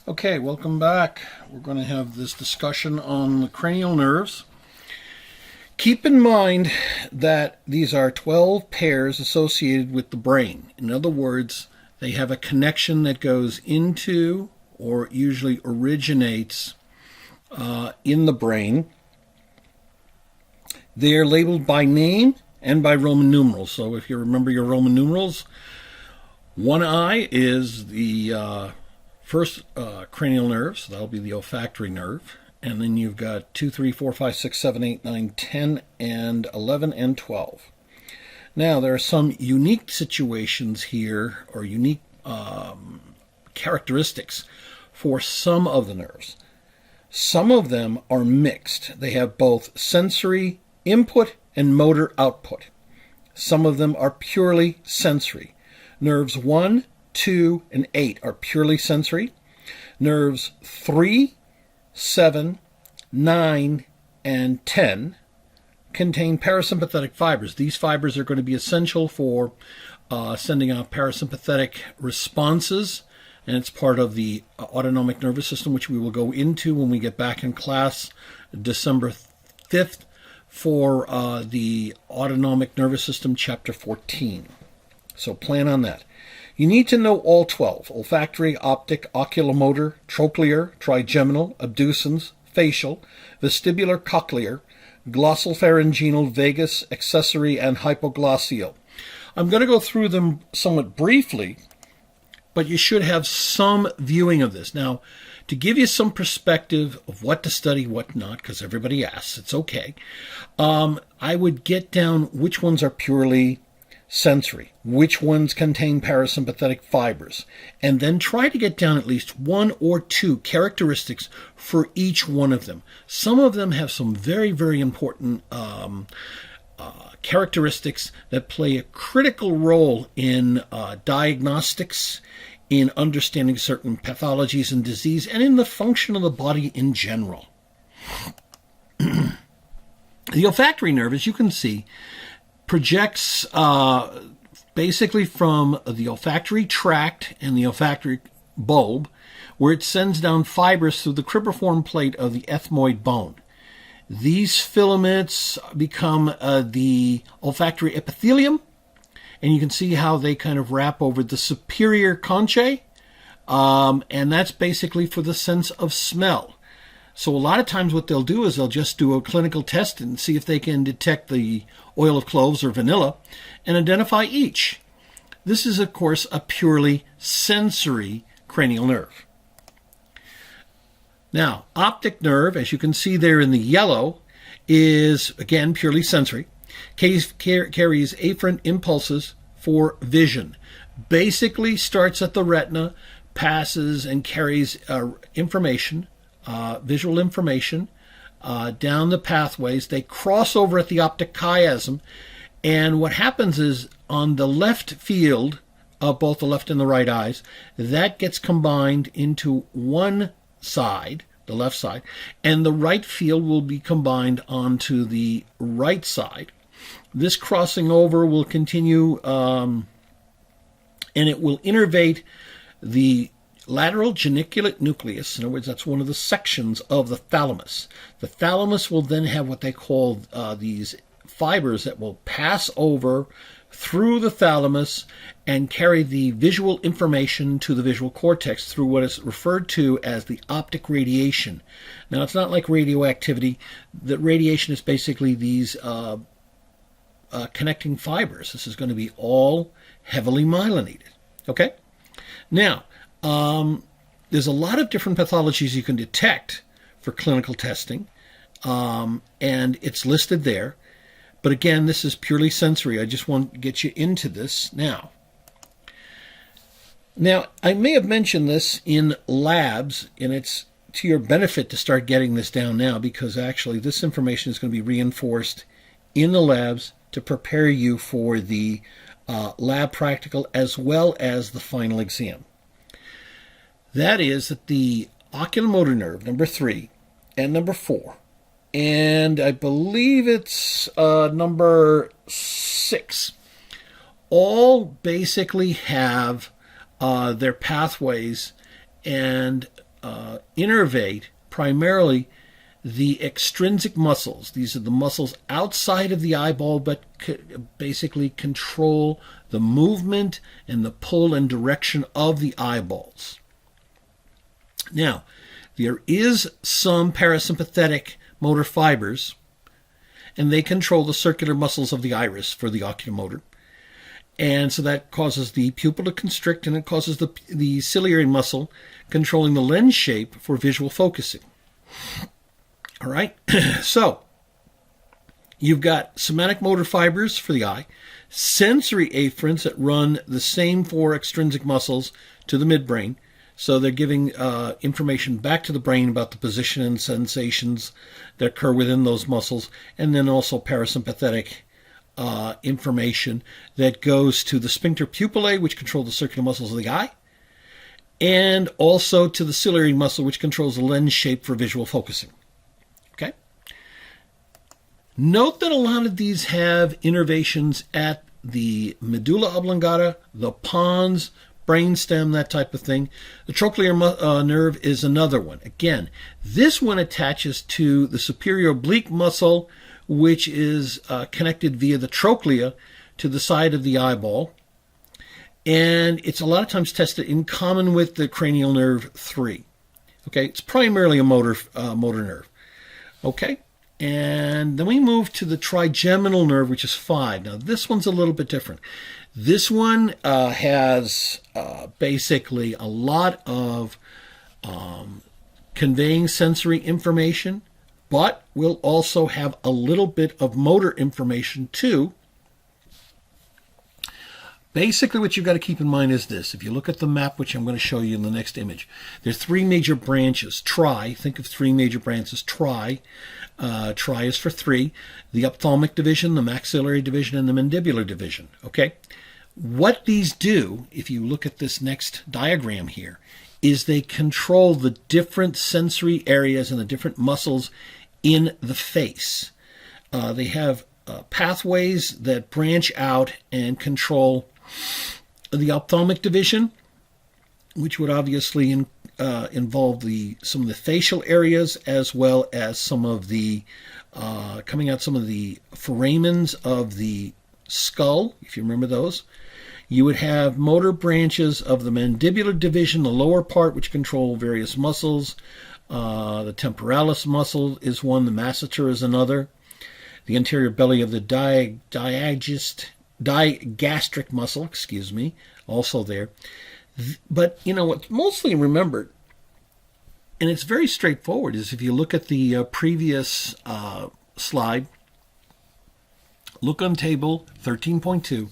Okay, welcome back. We're going to have this discussion on the cranial nerves. Keep in mind that these are 12 pairs associated with the brain. In other words, they have a connection that goes into or usually originates in the brain. They're labeled by name and by Roman numerals. So if you remember your Roman numerals, one eye is the first cranial nerve, so that'll be the olfactory nerve. And then you've got 2, 3, 4, 5, 6, 7, 8, 9, 10, and 11, and 12. Now, there are some unique situations here, or unique characteristics for some of the nerves. Some of them are mixed. They have both sensory input and motor output. Some of them are purely sensory. Nerves 1, 2, and 8 are purely sensory. Nerves 3, 7, 9, and 10 contain parasympathetic fibers. These fibers are going to be essential for sending out parasympathetic responses, and it's part of the autonomic nervous system, which we will go into when we get back in class December 5th for the autonomic nervous system, chapter 14. So plan on that. You need to know all 12: olfactory, optic, oculomotor, trochlear, trigeminal, abducens, facial, vestibular, cochlear, glossopharyngeal, vagus, accessory, and hypoglossal. I'm going to go through them somewhat briefly, but you should have some viewing of this. Now, to give you some perspective of what to study, what not, because everybody asks, it's okay, I would get down which ones are purely sensory, which ones contain parasympathetic fibers, and then try to get down at least one or two characteristics for each one of them. Some of them have some very, very important characteristics that play a critical role in diagnostics, in understanding certain pathologies and disease, and in the function of the body in general. The olfactory nerve, as you can see, projects basically from the olfactory tract and the olfactory bulb, where it sends down fibers through the cribriform plate of the ethmoid bone. These filaments become the olfactory epithelium, and you can see how they kind of wrap over the superior conchae, and that's basically for the sense of smell. So a lot of times what they'll do is they'll just do a clinical test and see if they can detect the oil of cloves or vanilla and identify each. This is, of course, a purely sensory cranial nerve. Now, optic nerve, as you can see there in the yellow, is, again, purely sensory. Carries afferent impulses for vision. Basically starts at the retina, passes and carries information, visual information, down the pathways. They cross over at the optic chiasm, and what happens is on the left field of both the left and the right eyes, that gets combined into one side, the left side, and the right field will be combined onto the right side. This crossing over will continue, and it will innervate the lateral geniculate nucleus. In other words, that's one of the sections of the thalamus. The thalamus will then have what they call these fibers that will pass over through the thalamus and carry the visual information to the visual cortex through what is referred to as the optic radiation. Now, it's not like radioactivity. The radiation is basically these connecting fibers. This is going to be all heavily myelinated. Okay? Now, there's a lot of different pathologies you can detect for clinical testing, and it's listed there. But again, this is purely sensory. I just want to get you into this now. Now, I may have mentioned this in labs, and it's to your benefit to start getting this down now, because actually this information is going to be reinforced in the labs to prepare you for the lab practical as well as the final exam. That is that the oculomotor nerve, number 3, and number 4, and I believe it's number 6, all basically have their pathways and innervate primarily the extrinsic muscles. These are the muscles outside of the eyeball, but basically control the movement and the pull and direction of the eyeballs. Now, there is some parasympathetic motor fibers, and they control the circular muscles of the iris for the oculomotor. And so that causes the pupil to constrict, and it causes the ciliary muscle controlling the lens shape for visual focusing. All right, so you've got somatic motor fibers for the eye, sensory afferents that run the same four extrinsic muscles to the midbrain. So they're giving information back to the brain about the position and sensations that occur within those muscles, and then also parasympathetic information that goes to the sphincter pupillae, which control the circular muscles of the eye, and also to the ciliary muscle, which controls the lens shape for visual focusing. Okay. Note that a lot of these have innervations at the medulla oblongata, the pons, brainstem, that type of thing. The trochlear nerve is another one. Again, this one attaches to the superior oblique muscle, which is connected via the trochlea to the side of the eyeball. And it's a lot of times tested in common with the cranial nerve 3. Okay, it's primarily a motor nerve. Okay, and then we move to the trigeminal nerve, which is 5. Now, this one's a little bit different. This one has basically a lot of conveying sensory information, but will also have a little bit of motor information too. Basically, what you've got to keep in mind is this. If you look at the map, which I'm going to show you in the next image, there's three major branches. Think of three major branches. Tri is for 3. The ophthalmic division, the maxillary division, and the mandibular division. Okay? What these do, if you look at this next diagram here, is they control the different sensory areas and the different muscles in the face. They have pathways that branch out and control the ophthalmic division, which would obviously involve some of the facial areas, as well as some of the some of the foramens of the skull, if you remember those. You would have motor branches of the mandibular division, the lower part, which control various muscles. The temporalis muscle is one, the masseter is another. The anterior belly of the digastric muscle, also there. But, what's mostly remembered, and it's very straightforward, is if you look at the previous slide, look on table 13.2,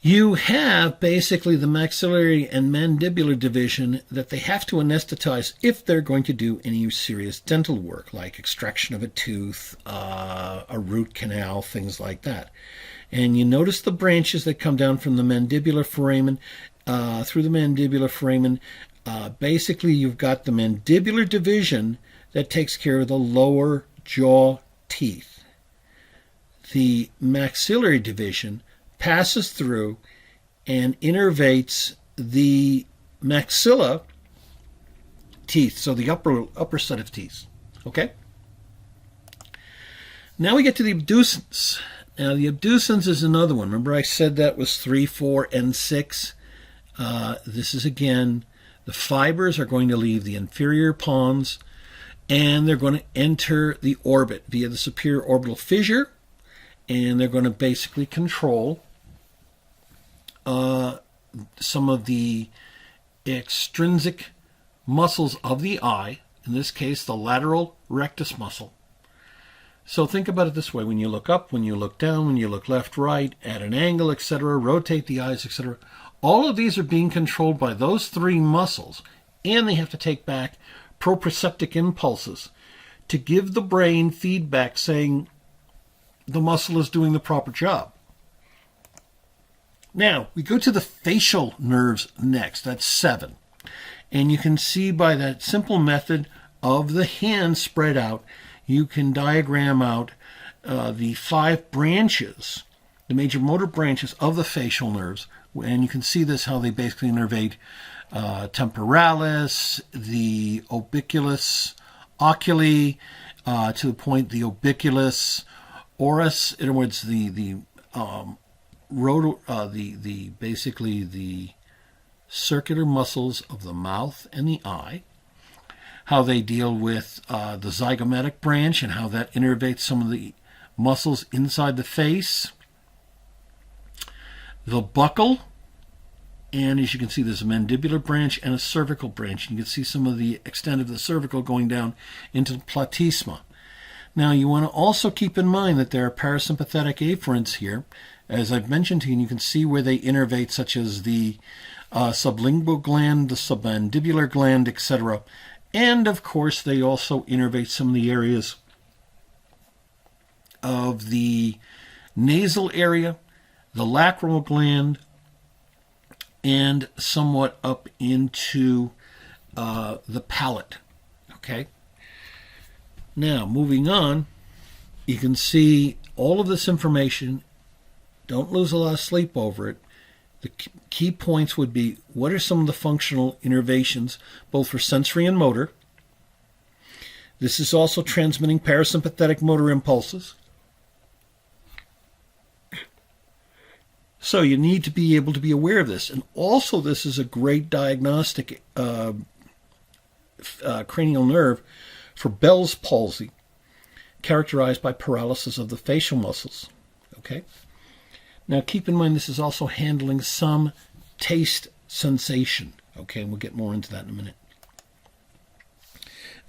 you have basically the maxillary and mandibular division that they have to anesthetize if they're going to do any serious dental work, like extraction of a tooth, a root canal, things like that. And you notice the branches that come down from the mandibular foramen through the mandibular foramen. Basically, you've got the mandibular division that takes care of the lower jaw teeth. The maxillary division passes through and innervates the maxilla teeth, so the upper set of teeth. Okay? Now we get to the abducens. Now the abducens is another one. Remember I said that was 3, 4, and 6? This is again, the fibers are going to leave the inferior pons, and they're going to enter the orbit via the superior orbital fissure, and they're going to basically control some of the extrinsic muscles of the eye, in this case the lateral rectus muscle. So think about it this way: when you look up, when you look down, when you look left, right, at an angle, etc., rotate the eyes, etc., all of these are being controlled by those 3 muscles, and they have to take back proprioceptic impulses to give the brain feedback saying the muscle is doing the proper job. Now, we go to the facial nerves next. That's 7. And you can see by that simple method of the hand spread out, you can diagram out the 5 branches, the major motor branches of the facial nerves, And you can see this, how they basically innervate temporalis, the obiculus oculi, to the point the obiculus oris. In other words, basically the circular muscles of the mouth and the eye. How they deal with the zygomatic branch and how that innervates some of the muscles inside the face. The buccal, and as you can see, there's a mandibular branch and a cervical branch. You can see some of the extent of the cervical going down into the platysma. Now, you want to also keep in mind that there are parasympathetic afferents here. As I've mentioned to you, and you can see where they innervate, such as the sublingual gland, the submandibular gland, etc. And, of course, they also innervate some of the areas of the nasal area, the lacrimal gland, and somewhat up into the palate. Okay? Now, moving on, you can see all of this information. Don't lose a lot of sleep over it. The key points would be, what are some of the functional innervations, both for sensory and motor? This is also transmitting parasympathetic motor impulses. So you need to be able to be aware of this. And also, this is a great diagnostic cranial nerve for Bell's palsy, characterized by paralysis of the facial muscles. Okay? Now, keep in mind, this is also handling some taste sensation. Okay, and we'll get more into that in a minute.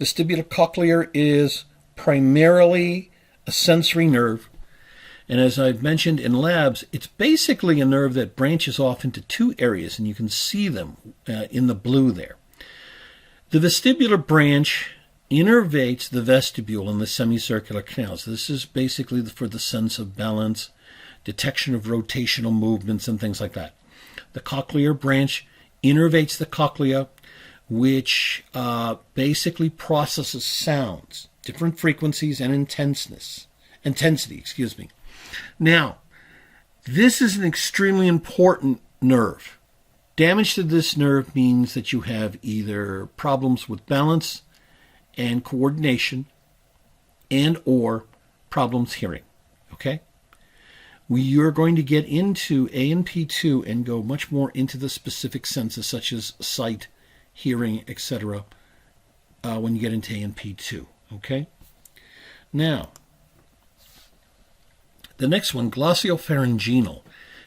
Vestibulocochlear is primarily a sensory nerve. And as I've mentioned in labs, it's basically a nerve that branches off into two areas, and you can see them in the blue there. The vestibular branch innervates the vestibule and the semicircular canals. This is basically for the sense of balance, detection of rotational movements, and things like that. The cochlear branch innervates the cochlea, which basically processes sounds, different frequencies and intensity. Now, this is an extremely important nerve. Damage to this nerve means that you have either problems with balance and coordination and or problems hearing. Okay? You're going to get into A&P2 and go much more into the specific senses such as sight, hearing, etc. When you get into A&P2. Okay? Now, the next one, glossopharyngeal.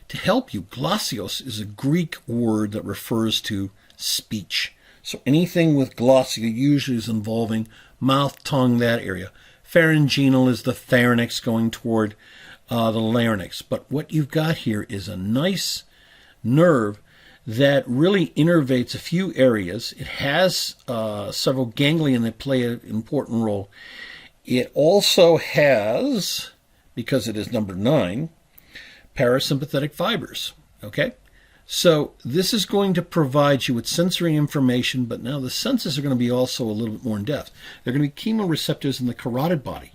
To help you, glossios is a Greek word that refers to speech. So anything with glossia usually is involving mouth, tongue, that area. Pharyngeal is the pharynx going toward the larynx. But what you've got here is a nice nerve that really innervates a few areas. It has several ganglion that play an important role. It also has, because it is number 9, parasympathetic fibers. Okay? So this is going to provide you with sensory information, but now the senses are going to be also a little bit more in depth. They're going to be chemoreceptors in the carotid body.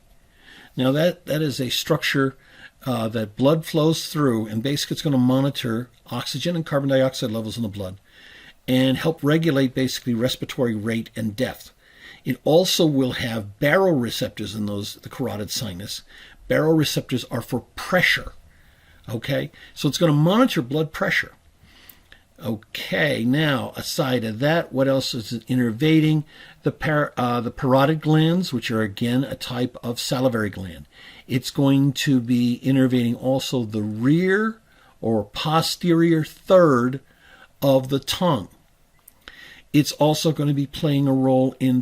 Now that is a structure that blood flows through, and basically it's going to monitor oxygen and carbon dioxide levels in the blood and help regulate basically respiratory rate and depth. It also will have baroreceptors in the carotid sinus. Baroreceptors are for pressure. Okay, so it's going to monitor blood pressure. Okay, now aside of that, what else is it innervating? The parotid glands, which are again a type of salivary gland. It's going to be innervating also the rear or posterior third of the tongue. It's also going to be playing a role in